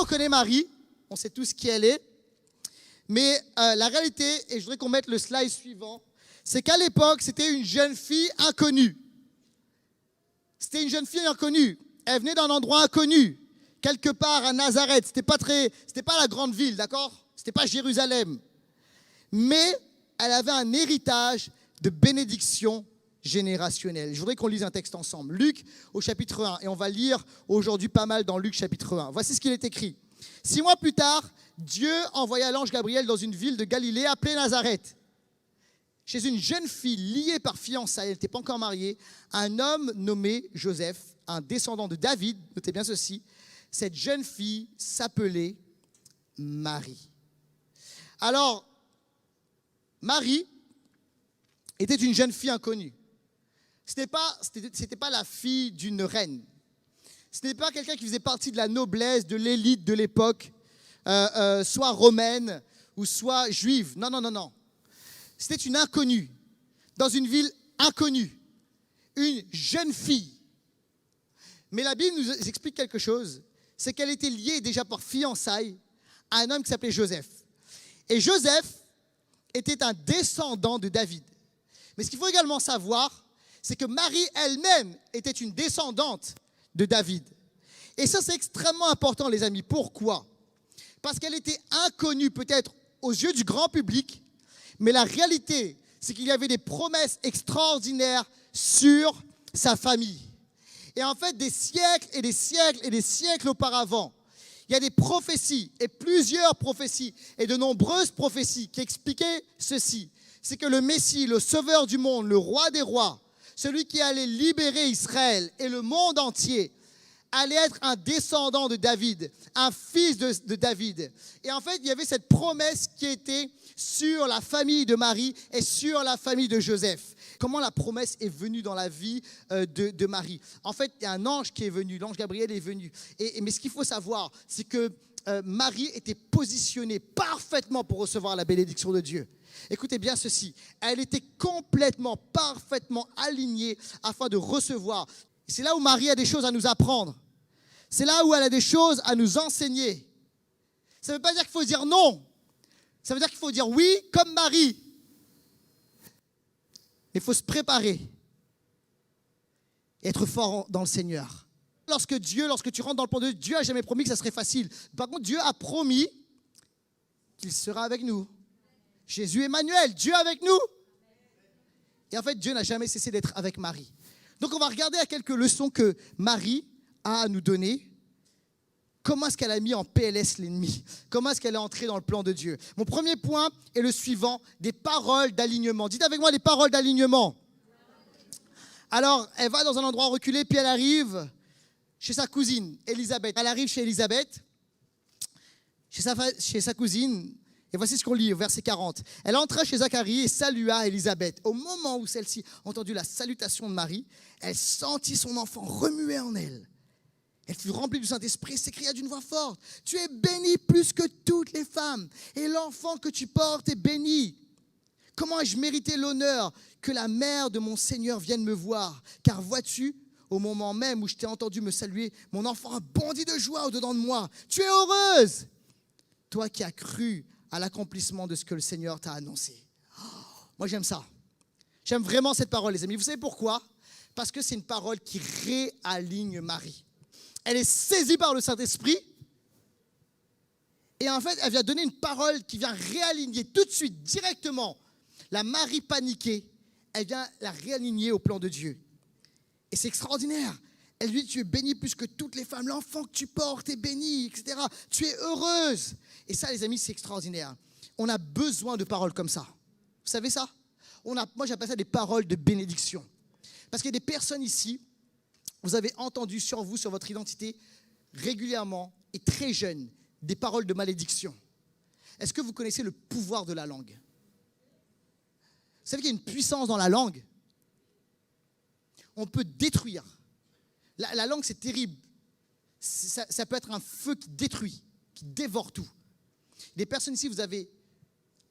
on connaît Marie, on sait tous qui elle est, mais la réalité, et je voudrais qu'on mette le slide suivant, c'est qu'à l'époque, c'était une jeune fille inconnue. C'était une jeune fille inconnue. Elle venait d'un endroit inconnu, quelque part à Nazareth. C'était pas la grande ville, d'accord? C'était pas Jérusalem. Mais elle avait un héritage de bénédiction générationnelle. Je voudrais qu'on lise un texte ensemble. Luc au chapitre 1. Et on va lire aujourd'hui pas mal dans Luc chapitre 1. Voici ce qu'il est écrit. 6 mois plus tard, Dieu envoya l'ange Gabriel dans une ville de Galilée appelée Nazareth, chez une jeune fille liée par fiançailles, elle n'était pas encore mariée, un homme nommé Joseph, un descendant de David, notez bien ceci, cette jeune fille s'appelait Marie. Alors, Marie était une jeune fille inconnue. Ce n'était pas la fille d'une reine. Ce n'était pas quelqu'un qui faisait partie de la noblesse, de l'élite de l'époque, soit romaine ou soit juive. Non, non, non, non. C'était une inconnue, dans une ville inconnue, une jeune fille. Mais la Bible nous explique quelque chose, c'est qu'elle était liée déjà par fiançailles à un homme qui s'appelait Joseph. Et Joseph était un descendant de David. Mais ce qu'il faut également savoir, c'est que Marie elle-même était une descendante de David. Et ça, c'est extrêmement important, les amis. Pourquoi? Parce qu'elle était inconnue peut-être aux yeux du grand public, mais la réalité, c'est qu'il y avait des promesses extraordinaires sur sa famille. Et en fait, des siècles et des siècles et des siècles auparavant, il y a des prophéties, et plusieurs prophéties, et de nombreuses prophéties qui expliquaient ceci. C'est que le Messie, le sauveur du monde, le roi des rois, celui qui allait libérer Israël et le monde entier, allait être un descendant de David, un fils de David. Et en fait, il y avait cette promesse qui était sur la famille de Marie et sur la famille de Joseph. Comment la promesse est venue dans la vie de Marie? En fait, il y a un ange qui est venu, l'ange Gabriel est venu. Mais ce qu'il faut savoir, c'est que Marie était positionnée parfaitement pour recevoir la bénédiction de Dieu. Écoutez bien ceci, elle était complètement, parfaitement alignée afin de recevoir. C'est là où Marie a des choses à nous apprendre. C'est là où elle a des choses à nous enseigner. Ça ne veut pas dire qu'il faut dire non. Ça veut dire qu'il faut dire oui comme Marie. Mais il faut se préparer et être fort dans le Seigneur. Lorsque tu rentres dans le plan de Dieu, Dieu n'a jamais promis que ça serait facile. Par contre, Dieu a promis qu'il sera avec nous. Jésus Emmanuel, Dieu avec nous. Et en fait, Dieu n'a jamais cessé d'être avec Marie. Donc, on va regarder à quelques leçons que Marie a à nous donner. Comment est-ce qu'elle a mis en PLS l'ennemi? Comment est-ce qu'elle est entrée dans le plan de Dieu? Mon premier point est le suivant, des paroles d'alignement. Dites avec moi les paroles d'alignement. Alors, elle va dans un endroit reculé, puis elle arrive chez sa cousine, Élisabeth. Elle arrive chez Élisabeth, chez sa cousine, et voici ce qu'on lit au verset 40. Elle entra chez Zacharie et salua Élisabeth. Au moment où celle-ci entendit la salutation de Marie, elle sentit son enfant remuer en elle. Elle fut remplie du Saint-Esprit et s'écria d'une voix forte, « Tu es bénie plus que toutes les femmes, et l'enfant que tu portes est béni. Comment ai-je mérité l'honneur que la mère de mon Seigneur vienne me voir? Car vois-tu, au moment même où je t'ai entendu me saluer, mon enfant a bondi de joie au-dedans de moi. Tu es heureuse, toi qui as cru à l'accomplissement de ce que le Seigneur t'a annoncé. » Moi, j'aime ça. J'aime vraiment cette parole, les amis. Vous savez pourquoi? Parce que c'est une parole qui réaligne Marie. Elle est saisie par le Saint-Esprit et en fait, elle vient donner une parole qui vient réaligner tout de suite, directement, la Marie paniquée. Elle vient la réaligner au plan de Dieu. Et c'est extraordinaire. Elle lui dit, tu es bénie plus que toutes les femmes. L'enfant que tu portes est béni, etc. Tu es heureuse. Et ça, les amis, c'est extraordinaire. On a besoin de paroles comme ça. Vous savez ça? Moi, j'appelle ça des paroles de bénédiction. Parce qu'il y a des personnes ici, vous avez entendu sur vous, sur votre identité, régulièrement et très jeune, des paroles de malédiction. Est-ce que vous connaissez le pouvoir de la langue? Vous savez qu'il y a une puissance dans la langue. On peut détruire. La langue, c'est terrible. Ça peut être un feu qui détruit, qui dévore tout. Des personnes ici, vous avez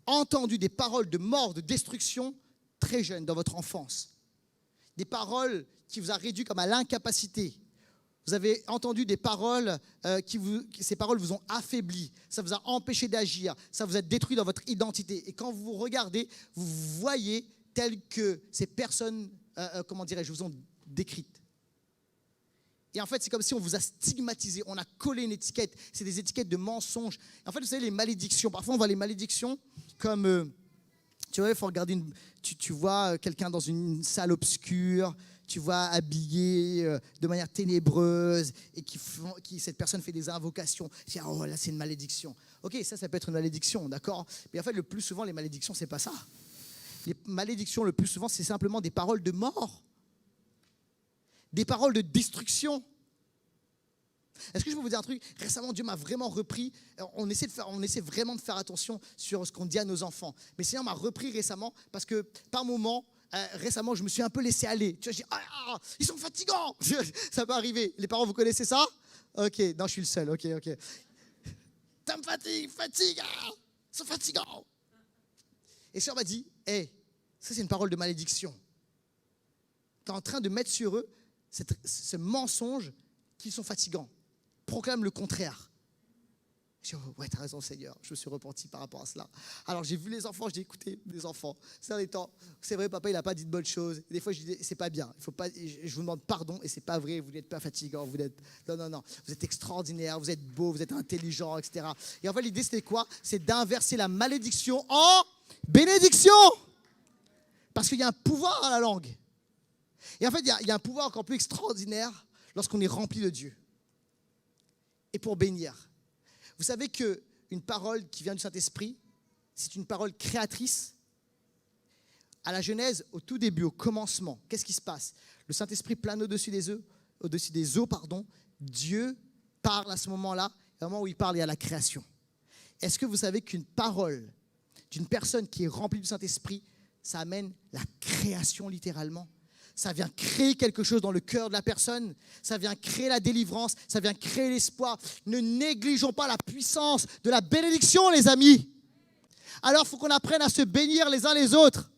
entendu des paroles de mort, de destruction très jeunes dans votre enfance. Des paroles qui vous a réduit comme à l'incapacité Vous avez entendu des paroles, ces paroles vous ont affaibli, ça vous a empêché d'agir, ça vous a détruit dans votre identité. Et quand vous vous regardez, vous voyez tel que ces personnes, vous ont décrites. Et en fait, c'est comme si on vous a stigmatisé, on a collé une étiquette. C'est des étiquettes de mensonges. En fait, vous savez, les malédictions, parfois on voit les malédictions comme, tu vois, il faut regarder, tu vois quelqu'un dans une salle obscure, tu vois habillé de manière ténébreuse et cette personne fait des invocations. Tu dis, oh là, c'est une malédiction. Ok, ça peut être une malédiction, d'accord? Mais en fait, le plus souvent, les malédictions, c'est pas ça. Les malédictions, le plus souvent, c'est simplement des paroles de mort. Des paroles de destruction. Est-ce que je peux vous dire un truc? Récemment, Dieu m'a vraiment repris. On essaie vraiment de faire attention sur ce qu'on dit à nos enfants. Mais le Seigneur m'a repris récemment parce que par moments, récemment, je me suis un peu laissé aller. Tu vois, je dis, ils sont fatigants. Ça peut arriver. Les parents, vous connaissez ça? Ok, non, je suis le seul. Ok. Ça me fatigue. Ils sont fatigants. Et le Seigneur m'a dit, ça c'est une parole de malédiction. Tu es en train de mettre sur eux ce mensonge qu'ils sont fatigants. Proclame le contraire. Je dis, ouais, t'as raison Seigneur, je me suis repenti par rapport à cela. Alors j'ai vu les enfants, je dis, écoutez les enfants, c'est vrai papa il n'a pas dit de bonnes choses. Des fois je dis, c'est pas bien, je vous demande pardon et c'est pas vrai, vous n'êtes pas fatigants, non, vous êtes extraordinaires, vous êtes beaux, vous êtes intelligents, etc. Et en fait l'idée c'était quoi? C'est d'inverser la malédiction en bénédiction. Parce qu'il y a un pouvoir à la langue. Et en fait il y a un pouvoir encore plus extraordinaire lorsqu'on est rempli de Dieu. Et pour bénir. Vous savez qu'une parole qui vient du Saint-Esprit, c'est une parole créatrice. À la Genèse, au tout début, au commencement, qu'est-ce qui se passe? Le Saint-Esprit plane au-dessus des eaux, Dieu parle à ce moment-là, au moment où il parle, il y a la création. Est-ce que vous savez qu'une parole d'une personne qui est remplie du Saint-Esprit, ça amène la création littéralement? Ça vient créer quelque chose dans le cœur de la personne. Ça vient créer la délivrance. Ça vient créer l'espoir. Ne négligeons pas la puissance de la bénédiction, les amis. Alors, il faut qu'on apprenne à se bénir les uns les autres.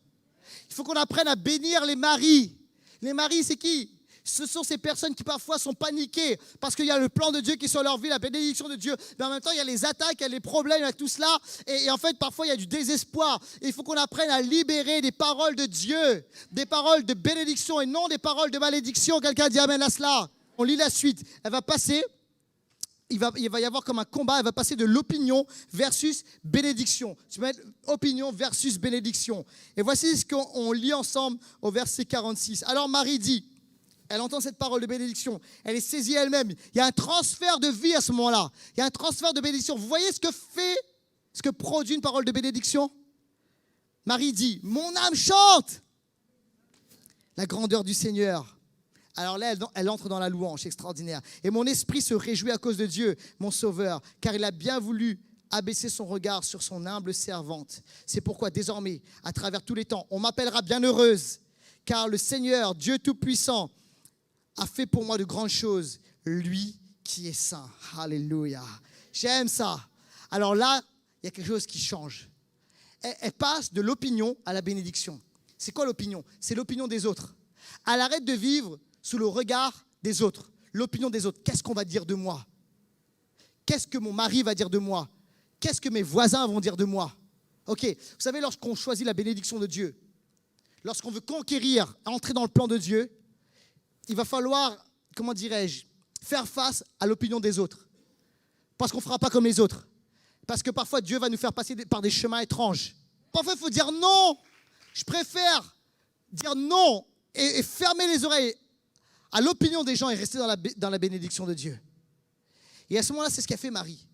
Il faut qu'on apprenne à bénir les maris. Les maris, c'est qui? Ce sont ces personnes qui parfois sont paniquées parce qu'il y a le plan de Dieu qui est sur leur vie, la bénédiction de Dieu. Mais en même temps, il y a les attaques, il y a les problèmes, il y a tout cela. Et en fait, parfois, il y a du désespoir. Et il faut qu'on apprenne à libérer des paroles de Dieu, des paroles de bénédiction et non des paroles de malédiction. Quelqu'un dit amen à cela. On lit la suite. Elle va passer, il va y avoir comme un combat. Elle va passer de l'opinion versus bénédiction. Tu vas mettre opinion versus bénédiction. Et voici ce qu'on lit ensemble au verset 46. Alors Marie dit, elle entend cette parole de bénédiction. Elle est saisie elle-même. Il y a un transfert de vie à ce moment-là. Il y a un transfert de bénédiction. Vous voyez ce que produit une parole de bénédiction? Marie dit, mon âme chante la grandeur du Seigneur. Alors là, elle entre dans la louange, c'est extraordinaire. Et mon esprit se réjouit à cause de Dieu, mon Sauveur, car il a bien voulu abaisser son regard sur son humble servante. C'est pourquoi désormais, à travers tous les temps, on m'appellera bienheureuse, car le Seigneur, Dieu Tout-Puissant, a fait pour moi de grandes choses, lui qui est saint. Alléluia. J'aime ça. Alors là, il y a quelque chose qui change. Elle passe de l'opinion à la bénédiction. C'est quoi l'opinion? C'est l'opinion des autres. Elle arrête de vivre sous le regard des autres. L'opinion des autres. Qu'est-ce qu'on va dire de moi? Qu'est-ce que mon mari va dire de moi? Qu'est-ce que mes voisins vont dire de moi? Ok, vous savez, lorsqu'on choisit la bénédiction de Dieu, lorsqu'on veut conquérir, entrer dans le plan de Dieu, il va falloir, faire face à l'opinion des autres. Parce qu'on ne fera pas comme les autres. Parce que parfois, Dieu va nous faire passer par des chemins étranges. Parfois, il faut dire non. Je préfère dire non et fermer les oreilles à l'opinion des gens et rester dans la bénédiction de Dieu. Et à ce moment-là, c'est ce qu'a fait Marie.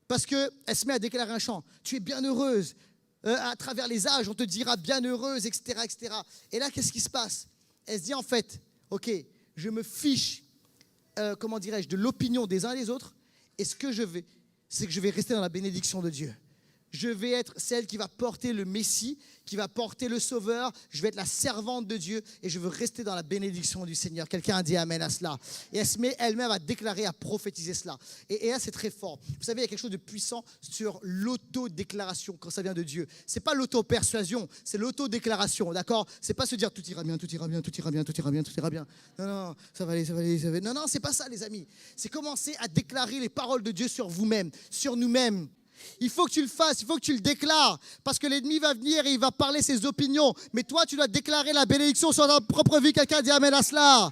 Parce qu'elle se met à déclarer un chant. Tu es bienheureuse. À travers les âges, on te dira bienheureuse, etc., etc. Et là, qu'est-ce qui se passe? Elle se dit en fait, ok, je me fiche, de l'opinion des uns et des autres. Et ce que je vais, c'est que je vais rester dans la bénédiction de Dieu. Je vais être celle qui va porter le Messie, qui va porter le Sauveur. Je vais être la servante de Dieu et je veux rester dans la bénédiction du Seigneur. Quelqu'un a dit amen à cela. Et elle se met elle-même à déclarer, à prophétiser cela. Et là, c'est très fort. Vous savez, il y a quelque chose de puissant sur l'autodéclaration quand ça vient de Dieu. Ce n'est pas l'auto-persuasion, c'est l'autodéclaration, d'accord? Ce n'est pas se dire tout ira bien, tout ira bien, tout ira bien, tout ira bien, tout ira bien. Non, ça va aller, ça va aller, ça va aller. Non, ce n'est pas ça, les amis. C'est commencer à déclarer les paroles de Dieu sur vous-même, sur nous-mêmes. Il faut que tu le fasses, il faut que tu le déclares, parce que l'ennemi va venir et il va parler ses opinions. Mais toi, tu dois déclarer la bénédiction sur ta propre vie. Quelqu'un dit amen à cela.